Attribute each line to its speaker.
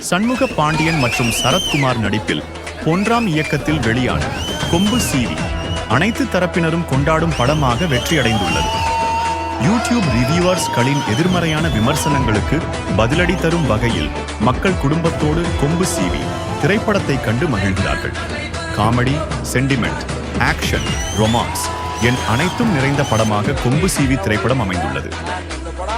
Speaker 1: சண்முக பாண்டியன் மற்றும் சரத்குமார் நடிப்பில் பொன்ராம் இயக்கத்தில் வெளியான கொம்பு சீவி அனைத்து தரப்பினரும் கொண்டாடும் படமாக வெற்றியடைந்துள்ளது. யூடியூப் ரிவ்யூவர்ஸ்களின் எதிர்மறையான விமர்சனங்களுக்கு பதிலடி தரும் வகையில் மக்கள் குடும்பத்தோடு கொம்பு சீவி திரைப்படத்தை கண்டு மகிழ்கிறார்கள். காமெடி, சென்டிமெண்ட், ஆக்ஷன், ரொமான்ஸ் என் அனைத்தும் நிறைந்த படமாக கொம்பு சீவி திரைப்படம் அமைந்துள்ளது.
Speaker 2: சூப்பர்